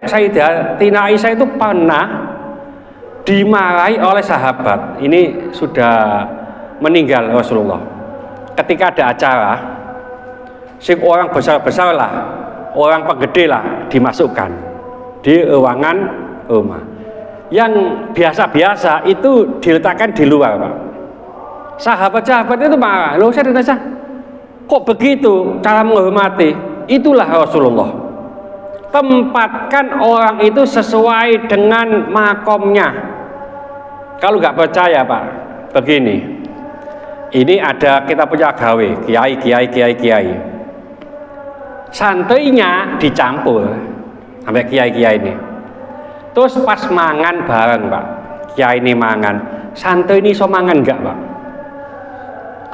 Sayyidatina Aisyah itu pernah dimarahi oleh sahabat. Ini sudah meninggal Rasulullah. Ketika ada acara, sing orang besar-besar lah, orang penggede lah dimasukkan di ruangan rumah. Yang biasa-biasa itu diletakkan di luar, Pak. Sahabat-sahabat itu marah. Loh, saya dirasa kok begitu cara menghormati? Itulah Rasulullah. Tempatkan orang itu sesuai dengan makomnya. Kalau nggak percaya, Pak, begini. Ini ada kita punya gawe, kiai. Santrinya dicampur sampai kiai ini. Terus pas mangan bareng, Pak. Kiai ini mangan, santri ini so mangan enggak, Pak?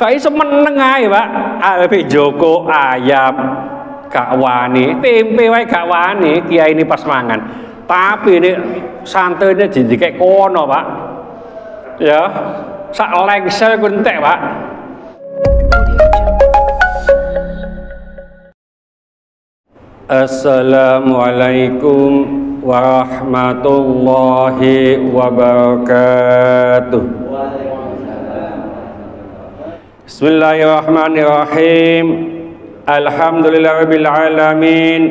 Kok iso meneng ae, Pak? Arepe joko ayam gak wani, tempe wae gak wani, kiai ini pas mangan. Tapi ini santri ini jadi kayak kono, Pak. Ya, sak lengsel kuntek, Pak. Assalamualaikum warahmatullahi wabarakatuh. Bismillahirrahmanirrahim. Alhamdulillahirabbil alamin.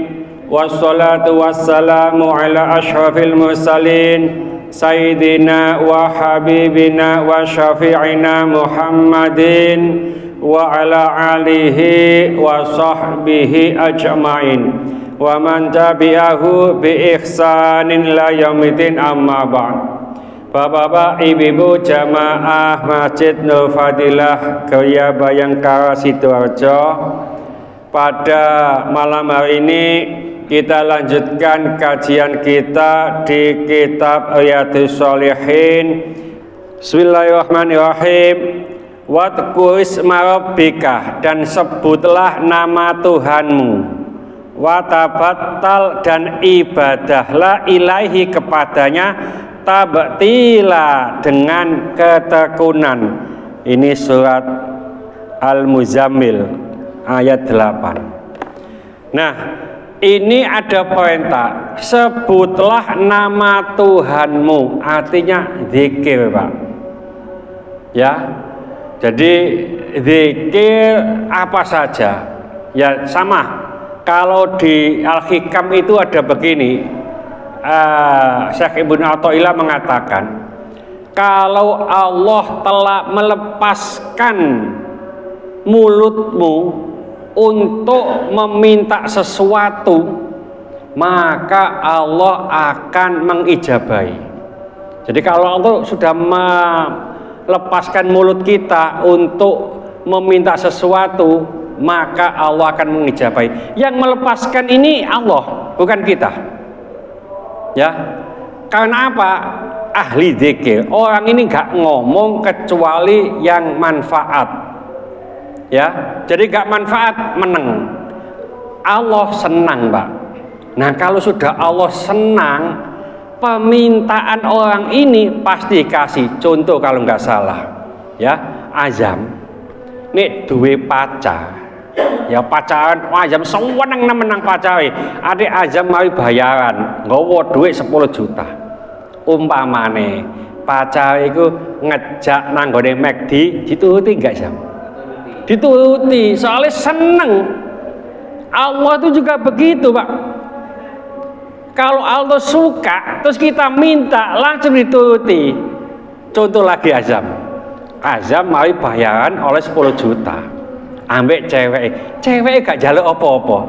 Wassalatu wassalamu ala asyrafil mursalin sayyidina wa habibina wa syafi'ina Muhammadin wa ala alihi wa sahbihi ajma'in wa man tabi'ahu bi ihsanin la yaumidin, amma ba'd. Bapak-bapak, ibu-ibu jamaah Masjid Nur Fadilah Geria Bayangkara Sidoarjo, pada malam hari ini kita lanjutkan kajian kita di kitab Riyadhus Shalihin. Bismillahirrahmanirrahim. Wadhkur isma rabbika, dan sebutlah nama Tuhanmu. Watabattal, dan ibadahlah ilaihi kepadanya, tabtila, dengan ketekunan. Ini surat Al-Muzammil ayat 8. Nah, ini ada perintah, sebutlah nama Tuhanmu, artinya zikir, Pak. Ya, jadi zikir apa saja, ya sama. Kalau di Al-Hikam itu ada begini, Syekh Ibnu Athaillah mengatakan, kalau Allah telah melepaskan mulutmu untuk meminta sesuatu, maka Allah akan mengijabahi. Jadi kalau Allah sudah melepaskan mulut kita untuk meminta sesuatu, maka Allah akan mengijabahi. Yang melepaskan ini Allah, bukan kita. Ya, karena apa? Ahli zikir, orang ini nggak ngomong kecuali yang manfaat. Ya, jadi gak manfaat, meneng. Allah senang, Pak. Nah, kalau sudah Allah senang, permintaan orang ini pasti kasih. Contoh kalau nggak salah, ya, Azam nih duwe pacar, ya pacaran, Azam seneng menang pacari. Adik Azam mari bayaran, nggawa duit 10 juta. Umpamane pacar itu ngejak nang gone McD, dituruti nggak, Zam? Dituruti, soalnya seneng. Allah itu juga begitu, Pak. Kalau Allah suka terus kita minta, langsung dituruti. Contoh lagi Azam mari bayaran oleh 10 juta, ambek cewek gak jaluk apa-apa,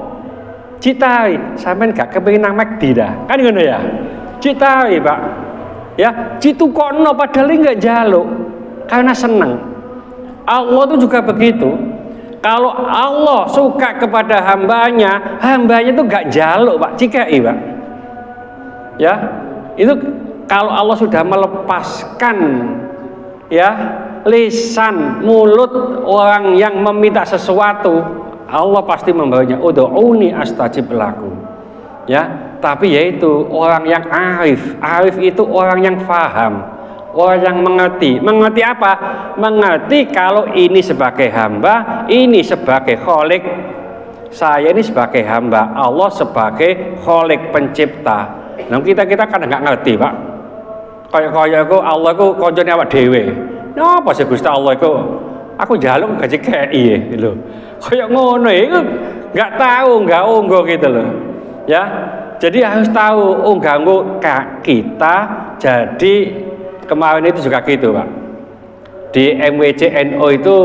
citari sampean gak kepengin nang McD dah, kan ngono ya, citari, Pak. Ya, citu kono padahal gak jaluk karena seneng. Allah itu juga begitu. Kalau Allah suka kepada hambanya itu gak jaluk, Pak, cikai, Pak. Ya, itu kalau Allah sudah melepaskan, ya, lisan, mulut orang yang meminta sesuatu, Allah pasti membawanya. Ud'uni astajib lakum. Ya, tapi yaitu orang yang arif. Arif itu orang yang faham, orang yang mengerti. Mengerti apa? Mengerti kalau ini sebagai hamba, ini sebagai kholik. Saya ini sebagai hamba, Allah sebagai kholik, pencipta. Nah kita kan nggak ngerti Pak. Kaya aku Allah ku koncone awak dhewe. Napa sih Gusti Allah iku? Aku njaluk gaji KI lho. Kaya ngono iku nggak tahu, nggak onggo gitu loh. Ya. Jadi harus tahu ganggu kita. Jadi kemarin itu juga gitu Pak. Di MWCNO itu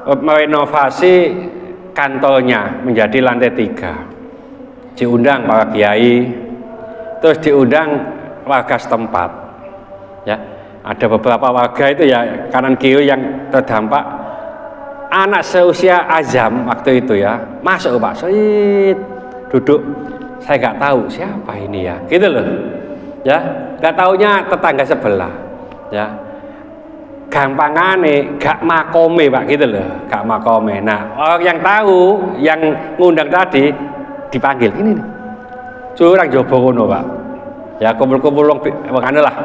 merenovasi kantornya menjadi lantai 3. Diundang para kiai, terus diundang warga setempat. Ya, ada beberapa warga itu ya kanan kiri yang terdampak. Anak seusia Azam waktu itu ya masuk Pak, duduk. Saya nggak tahu siapa ini ya, gitu loh. Ya, nggak taunya tetangga sebelah. Ya, gampangane gak makome Pak, gitu loh, gak makome. Nah, orang yang tahu, yang ngundang tadi dipanggil ini nih, curang jowo kono Pak. Ya kumpul-kumpul wong lah.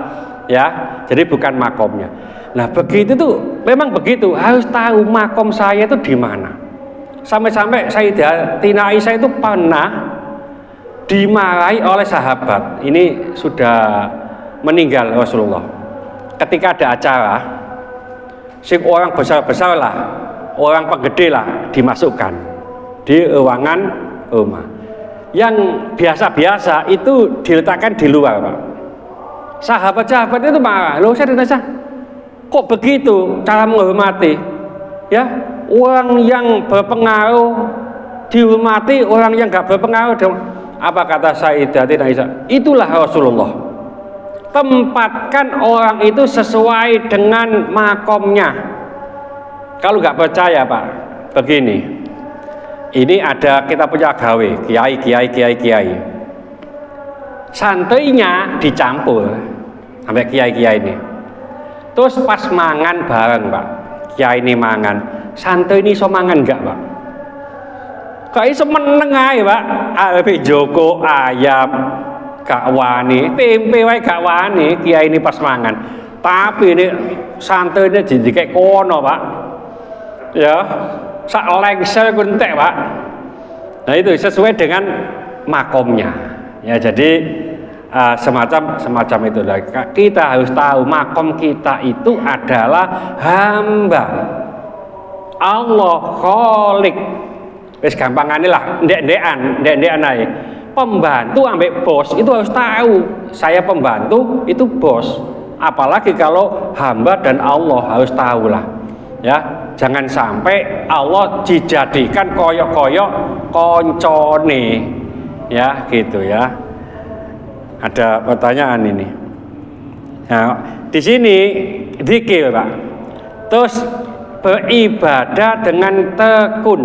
Ya, jadi bukan makomnya. Nah, begitu tuh, memang begitu, harus tahu makom saya itu di mana. Sampai-sampai Sayyidatina Aisyah itu pernah dimarahi oleh sahabat. Ini sudah meninggal Rasulullah. Ketika ada acara, si orang besar-besar lah, orang penggede lah dimasukkan di ruangan rumah. Yang biasa-biasa itu diletakkan di luar Pak. Sahabat-sahabat itu marah, loh saya dinasa, kok begitu cara menghormati? Ya, orang yang berpengaruh dihormati, orang yang gak berpengaruh. Apa kata Sayyidatina Aisyah? Itulah Rasulullah. Tempatkan orang itu sesuai dengan makomnya. Kalau nggak percaya Pak, begini. Ini ada kita punya gawe, kiai. Santrinya dicampur sampai kiai ini. Terus pas mangan bareng Pak, kiai ini mangan, santri ini so mangan enggak Pak? Kok iso meneng ae Pak, arepe joko ayam gak wani, tempe wae gak wani, kiai ini pas mangan. Tapi ini santri ini jadi kayak kono Pak. Ya, sak lengsel kuntek Pak. Nah itu sesuai dengan makomnya. Ya jadi semacam itu lah. Kita harus tahu makom kita itu adalah hamba Allah Khalik. Wis gampangane lah, ndek-ndekan ae. Pembantu ambek bos itu harus tahu. Saya pembantu, itu bos. Apalagi kalau hamba dan Allah harus tahu lah. Ya, jangan sampai Allah dijadikan koyok-koyok koncone. Ya, gitu ya. Ada pertanyaan ini. Nah, di sini zikir, Pak. Terus beribadah dengan tekun,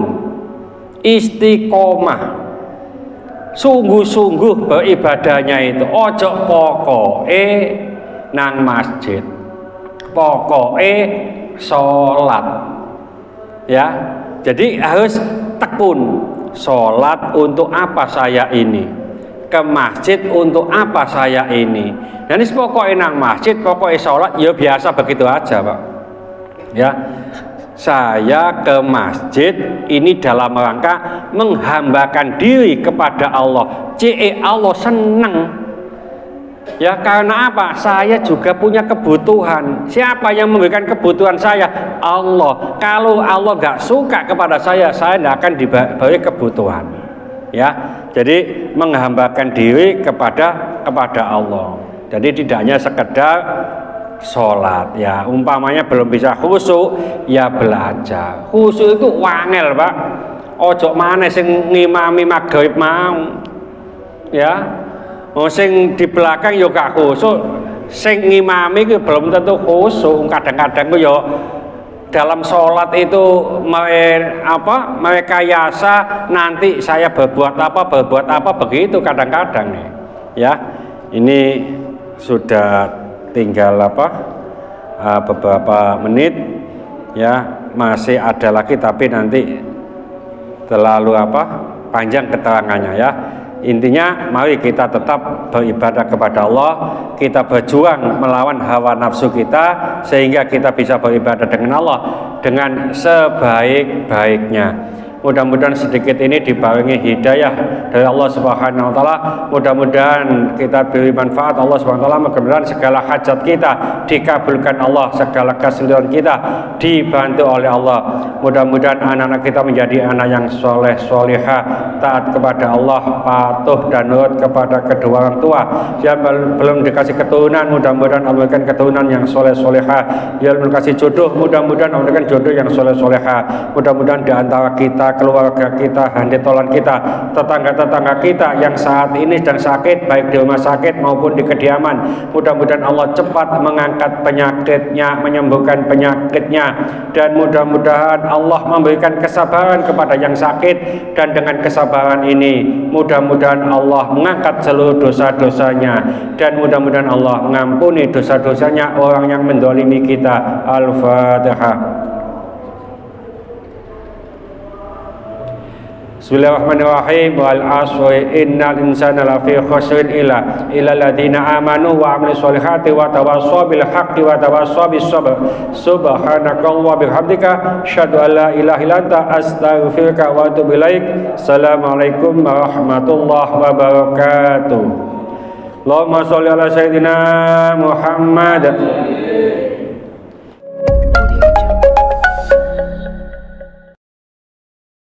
istiqomah. Sungguh-sungguh beribadahnya itu. Ojo pokoke nang masjid. Pokoke sholat. Ya. Jadi harus tekun. Sholat untuk apa saya ini? Ke masjid untuk apa saya ini? Dan ini pokoknya nang masjid, pokoknya sholat, ya biasa begitu aja Pak. Ya, saya ke masjid ini dalam rangka menghambakan diri kepada Allah. Allah senang. Ya karena apa? Saya juga punya kebutuhan. Siapa yang memberikan kebutuhan saya? Allah. Kalau Allah nggak suka kepada saya tidak akan diberi kebutuhan. Ya, jadi menghambakan diri kepada Allah. Jadi tidak hanya sekedar sholat. Ya, umpamanya belum bisa khusyuk, ya belajar. Khusyuk itu wangel Pak. Ojo maneh sing ngimami maghrib mau. Ya. Sing di belakang yo gak khusyuk, sing ngimami ku belum tentu khusyuk. Kadang-kadang ku yo dalam sholat itu merekayasa nanti saya berbuat apa begitu kadang-kadang nih. Ya, ini sudah tinggal beberapa menit ya, masih ada lagi tapi nanti terlalu panjang keterangannya ya. Intinya mari kita tetap beribadah kepada Allah, kita berjuang melawan hawa nafsu kita sehingga kita bisa beribadah dengan Allah dengan sebaik-baiknya. Mudah-mudahan sedikit ini dibarengi hidayah dari Allah Subhanahu wa taala. Mudah-mudahan kita beri manfaat Allah Subhanahu wa taala. Mudah-mudahan segala hajat kita dikabulkan Allah, segala kesulitan kita dibantu oleh Allah. Mudah-mudahan anak-anak kita menjadi anak yang soleh solehah, taat kepada Allah, patuh dan nurut kepada kedua orang tua. Yang belum dikasih keturunan, mudah-mudahan Allah berikan keturunan yang soleh solehah. Yang belum kasih jodoh, mudah-mudahan Allah berikan jodoh yang soleh solehah. Mudah-mudahan di antara kita, keluarga kita, handetolan kita, tetangga-tetangga kita yang saat ini sedang sakit, baik di rumah sakit maupun di kediaman, mudah-mudahan Allah cepat mengangkat penyakitnya, menyembuhkan penyakitnya, dan mudah-mudahan Allah memberikan kesabaran kepada yang sakit, dan dengan kesabaran ini mudah-mudahan Allah mengangkat seluruh dosa-dosanya, dan mudah-mudahan Allah mengampuni dosa-dosanya orang yang mendolimi kita. Al-Fatihah. Bismillahirrahmanirrahim. Wal asri innal insana lafi khusrin illa alladziina amanu wa 'amilus solihati wa tawassaw bil haqqi wa tawassaw bis sabr. Subhanakallahumma bihamdika asyhadu an la ilaha illa anta astaghfiruka wa atubu ilaik. Assalamualaikum warahmatullahi wabarakatuh. Allahumma sholli ala sayyidina Muhammad